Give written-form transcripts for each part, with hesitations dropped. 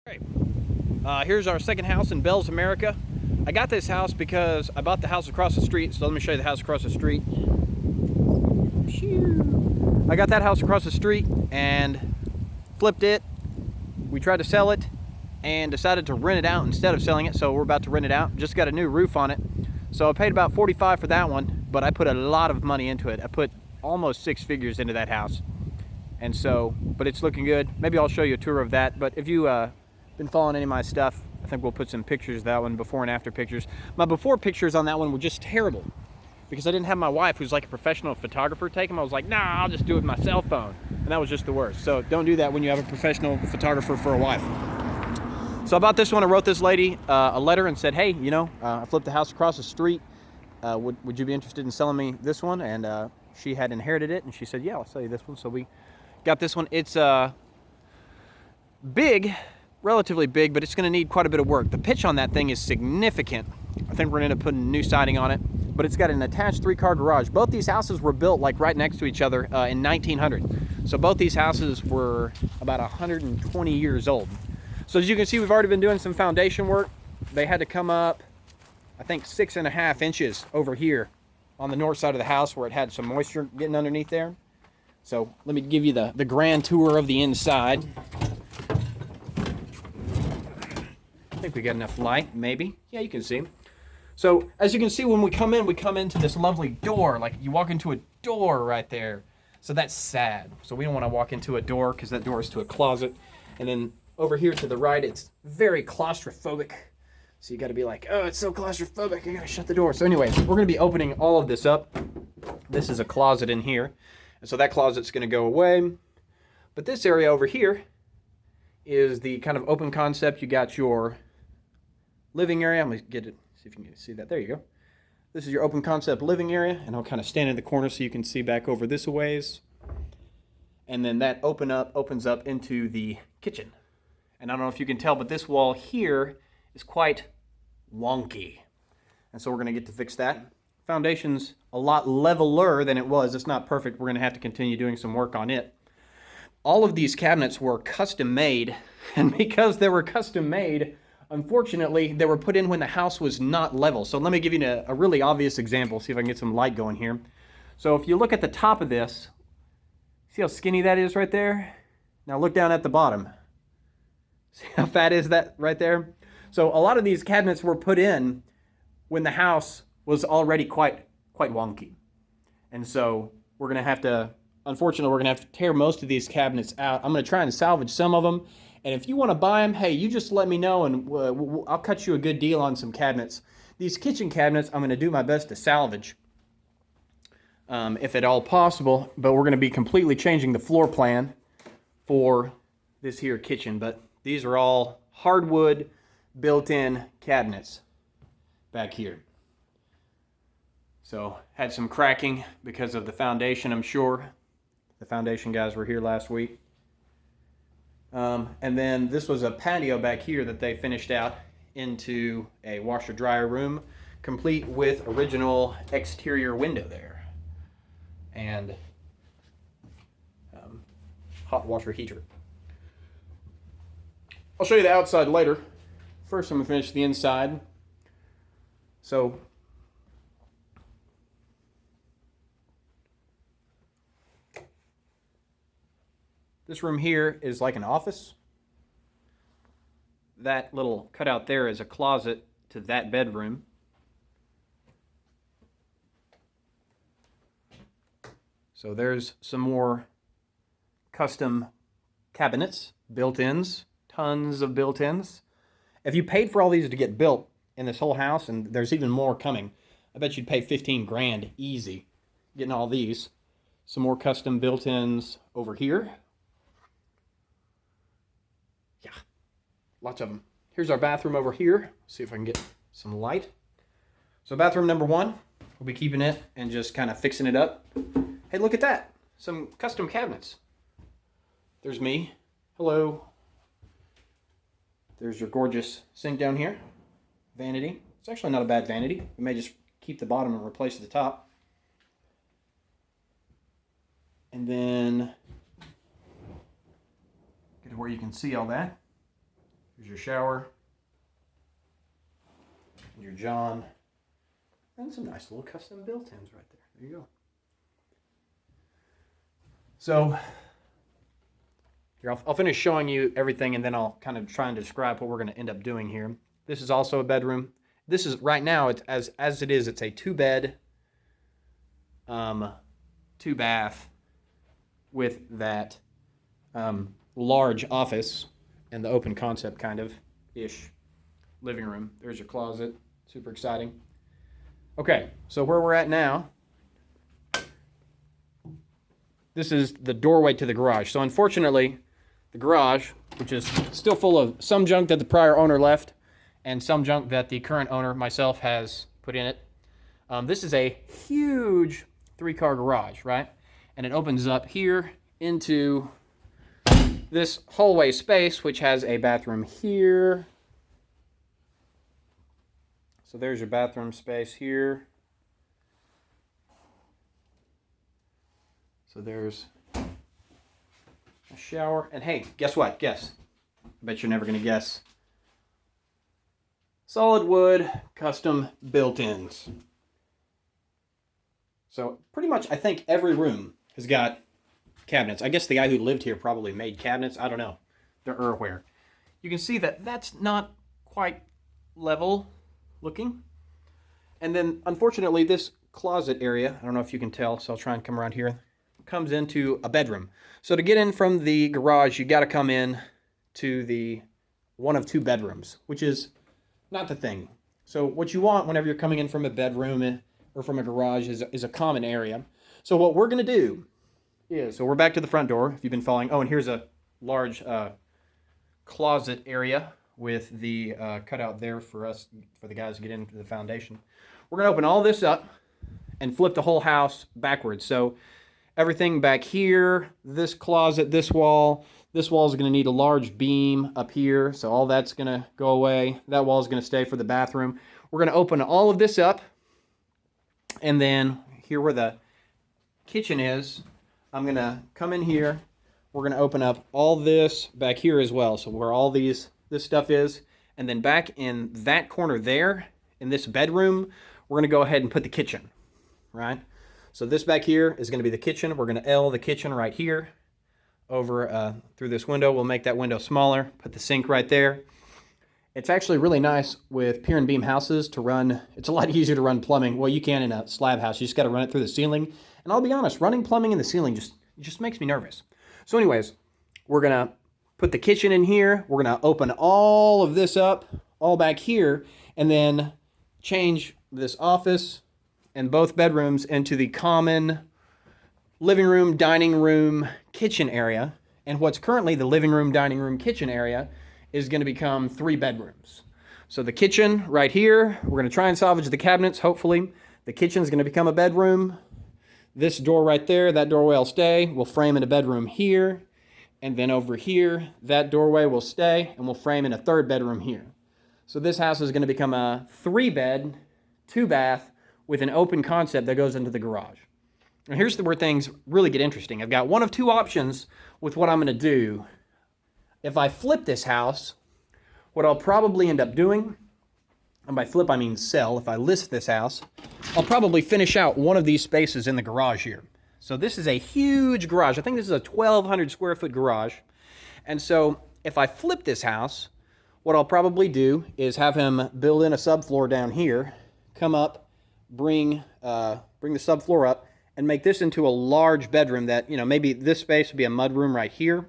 Okay. Here's our second house in Bells, America. I got this house because I bought the house across the street, so let me show you the house across the street. I got that house across the street and flipped it. We tried to sell it and decided to rent it out instead of selling it, so we're about to rent it out. Just got a new roof on it. So I paid about $45 for that one, but I put a lot of money into it. I put almost 6 figures into that house. And so, but it's looking good. Maybe I'll show you a tour of that. But if you been following any of my stuff, I think we'll put some pictures of that one, before and after pictures. My before pictures on that one were just terrible because I didn't have my wife, who's like a professional photographer, take them. I was like, nah, I'll just do it with my cell phone. And that was just the worst. So don't do that when you have a professional photographer for a wife. So I bought this one. I wrote this lady a letter and said, hey, you know, I flipped the house across the street. Would you be interested in selling me this one? And she had inherited it, and she said, yeah, I'll sell you this one. So we got this one. It's big, relatively big, but it's going to need quite a bit of work. The pitch on that thing is significant. I think we're going to end up putting new siding on it, but it's got an attached 3-car garage. Both these houses were built like right next to each other in 1900. So both these houses were about 120 years old. So as you can see, we've already been doing some foundation work. They had to come up, I think, 6.5 inches over here on the north side of the house where it had some moisture getting underneath there. So let me give you the grand tour of the inside. I think we got enough light, maybe. Yeah, you can see. So as you can see, when we come into this lovely door. Like, you walk into a door right there. So that's sad. So we don't want to walk into a door because that door is to a closet. And then over here to the right, it's very claustrophobic. So you got to be like, oh, it's so claustrophobic, I got to shut the door. So anyways, we're going to be opening all of this up. This is a closet in here. And so that closet's going to go away. But this area over here is the kind of open concept. You got your living area. I'm going to get it, see if you can see that. There you go. This is your open concept living area. And I'll kind of stand in the corner so you can see back over this a ways. And then that opens up into the kitchen. And I don't know if you can tell, but this wall here is quite wonky. And so we're going to get to fix that. Foundation's a lot leveler than it was. It's not perfect. We're going to have to continue doing some work on it. All of these cabinets were custom made, and because they were custom made, unfortunately, they were put in when the house was not level. So let me give you a really obvious example, see if I can get some light going here. So if you look at the top of this, see how skinny that is right there? Now look down at the bottom. See how fat is that right there? So a lot of these cabinets were put in when the house was already quite wonky. And so we're going to have to, unfortunately, we're going to have to tear most of these cabinets out. I'm going to try and salvage some of them. And if you want to buy them, hey, you just let me know and I'll cut you a good deal on some cabinets. These kitchen cabinets, I'm going to do my best to salvage, if at all possible. But we're going to be completely changing the floor plan for this here kitchen. But these are all hardwood built-in cabinets back here. So had some cracking because of the foundation, I'm sure. The foundation guys were here last week. And then this was a patio back here that they finished out into a washer-dryer room, complete with original exterior window there. And hot water heater. I'll show you the outside later. First, I'm going to finish the inside. So, this room here is like an office. That little cutout there is a closet to that bedroom. So there's some more custom cabinets, built-ins, tons of built-ins. If you paid for all these to get built in this whole house, and there's even more coming, I bet you'd pay 15 grand easy getting all these. Some more custom built-ins over here. Yeah, lots of them. Here's our bathroom over here. See if I can get some light. So bathroom number 1, we'll be keeping it and just kind of fixing it up. Hey, look at that. Some custom cabinets. There's me. Hello. There's your gorgeous sink down here. Vanity. It's actually not a bad vanity. We may just keep the bottom and replace the top. And then get to where you can see all that. Here's your shower. And your John. And some nice little custom built-ins right there. There you go. So, here, I'll finish showing you everything, and then I'll kind of try and describe what we're going to end up doing here. This is also a bedroom. This is, right now, it's as it is, it's a 2-bed, 2-bath with that large office and the open concept kind of ish living room. There's your closet. Super exciting. Okay, so where we're at now, this is the doorway to the garage. So unfortunately, the garage, which is still full of some junk that the prior owner left and some junk that the current owner, myself, has put in it. This is a huge 3-car garage, right? And it opens up here into this hallway space, which has a bathroom here. So there's your bathroom space here. So there's a shower. And hey, guess what? Guess. I bet you're never going to guess. Solid wood, custom built-ins. So pretty much I think every room has got cabinets. I guess the guy who lived here probably made cabinets. I don't know. They're Erware. You can see that that's not quite level looking. And then unfortunately this closet area, I don't know if you can tell, so I'll try and come around here, comes into a bedroom. So to get in from the garage, you got to come in to the one of 2 bedrooms, which is not the thing. So what you want whenever you're coming in from a bedroom or from a garage is a common area. So what we're going to do is, so we're back to the front door, if you've been following. Oh, and here's a large closet area with the cutout there for the guys to get into the foundation. We're going to open all this up and flip the whole house backwards. So everything back here, this closet, this wall is going to need a large beam up here. So all that's going to go away. That wall is going to stay for the bathroom. We're going to open all of this up. And then here where the kitchen is, I'm going to come in here. We're going to open up all this back here as well. So where all this stuff is. And then back in that corner there, in this bedroom, we're going to go ahead and put the kitchen, right? So this back here is going to be the kitchen. We're going to L the kitchen right here over through this window. We'll make that window smaller, put the sink right there. It's actually really nice with pier and beam houses to run. It's a lot easier to run plumbing. Well, you can in a slab house. You just got to run it through the ceiling. And I'll be honest, running plumbing in the ceiling just makes me nervous. So anyways, we're going to put the kitchen in here. We're going to open all of this up, all back here, and then change this office and both bedrooms into the common living room, dining room, kitchen area. And what's currently the living room, dining room, kitchen area is going to become 3 bedrooms. So the kitchen right here, we're going to try and salvage the cabinets, hopefully. The kitchen's going to become a bedroom. This door right there, that doorway will stay. We'll frame in a bedroom here. And then over here, that doorway will stay, and we'll frame in a 3rd bedroom here. So this house is going to become a 3-bed, 2-bath with an open concept that goes into the garage. And here's where things really get interesting. I've got one of 2 options with what I'm going to do. If I flip this house, what I'll probably end up doing, and by flip I mean sell, if I list this house, I'll probably finish out one of these spaces in the garage here. So this is a huge garage. I think this is a 1,200 square foot garage. And so if I flip this house, what I'll probably do is have him build in a subfloor down here, come up, bring the subfloor up, and make this into a large bedroom that, maybe this space would be a mudroom right here.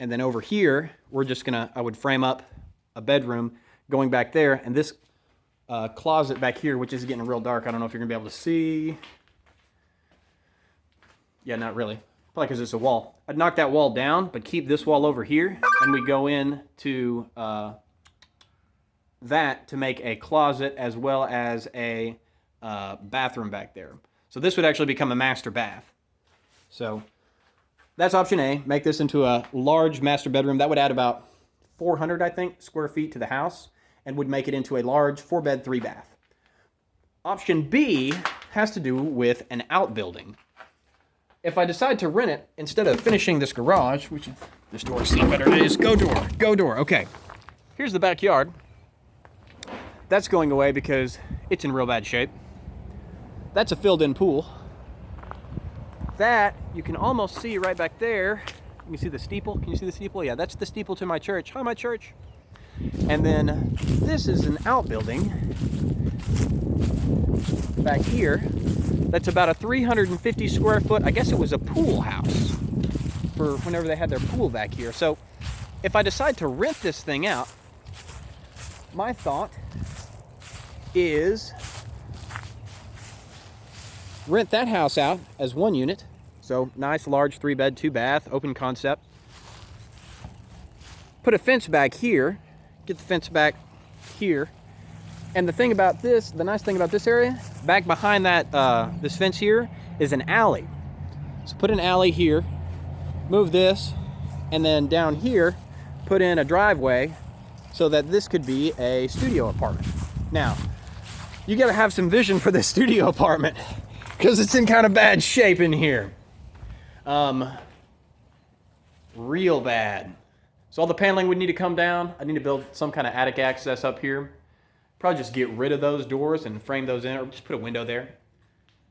And then over here, I would frame up a bedroom going back there. And this closet back here, which is getting real dark. I don't know if you're going to be able to see. Yeah, not really. Probably because it's a wall. I'd knock that wall down, but keep this wall over here. And we go in to that to make a closet as well as a bathroom back there. So this would actually become a master bath. So that's option A. Make this into a large master bedroom. That would add about 400, I think, square feet to the house and would make it into a large 4-bed, 3-bath. Option B has to do with an outbuilding. If I decide to rent it, instead of finishing this garage, which this door is seen better, it is go door, okay. here's the backyard. That's going away because it's in real bad shape. That's a filled-in pool. That, you can almost see right back there. You can see the steeple. Can you see the steeple? Yeah, that's the steeple to my church. Hi, my church. And then this is an outbuilding back here. That's about a 350 square foot, I guess it was a pool house for whenever they had their pool back here. So if I decide to rent this thing out, my thought is rent that house out as one unit. So nice, large 3-bed, 2-bath, open concept. Put a fence back here. Get the fence back here. And the thing about this, the nice thing about this area, back behind that this fence here is an alley. So put an alley here, move this, and then down here, put in a driveway so that this could be a studio apartment. Now, you gotta have some vision for this studio apartment because it's in kind of bad shape in here. Real bad. So all the paneling would need to come down. I need to build some kind of attic access up here. Probably just get rid of those doors and frame those in, or just put a window there.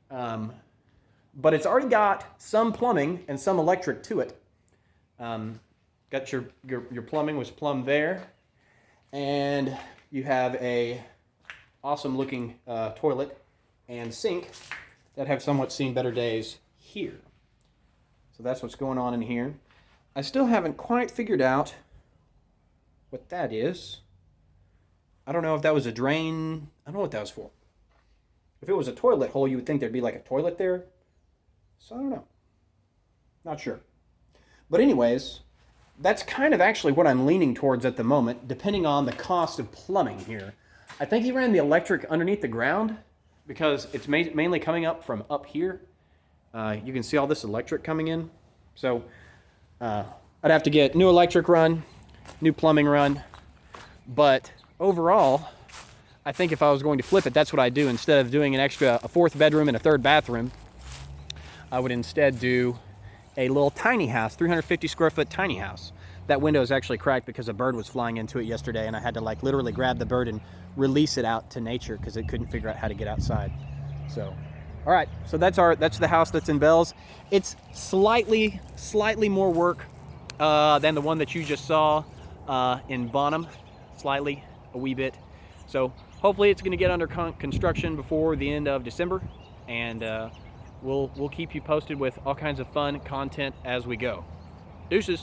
But it's already got some plumbing and some electric to it. Got your plumbing was plumbed there, and you have a awesome looking toilet and sink that have somewhat seen better days here. So that's what's going on in here. I still haven't quite figured out what that is. I don't know if that was a drain. I don't know what that was for. If it was a toilet hole, you would think there'd be like a toilet there. So I don't know. Not sure. But anyways, that's kind of actually what I'm leaning towards at the moment, depending on the cost of plumbing here. I think he ran the electric underneath the ground because it's mainly coming up from up here. You can see all this electric coming in. So I'd have to get new electric run, new plumbing run. But overall, I think if I was going to flip it, that's what I'd do. Instead of doing a 4th bedroom and a 3rd bathroom, I would instead do a little tiny house, 350 square foot tiny house. That window is actually cracked because a bird was flying into it yesterday, and I had to like literally grab the bird and release it out to nature because it couldn't figure out how to get outside. So, all right, so that's the house that's in Bells. It's slightly more work than the one that you just saw in Bonham, slightly, a wee bit. So hopefully it's going to get under construction before the end of December, and we'll keep you posted with all kinds of fun content as we go. Deuces.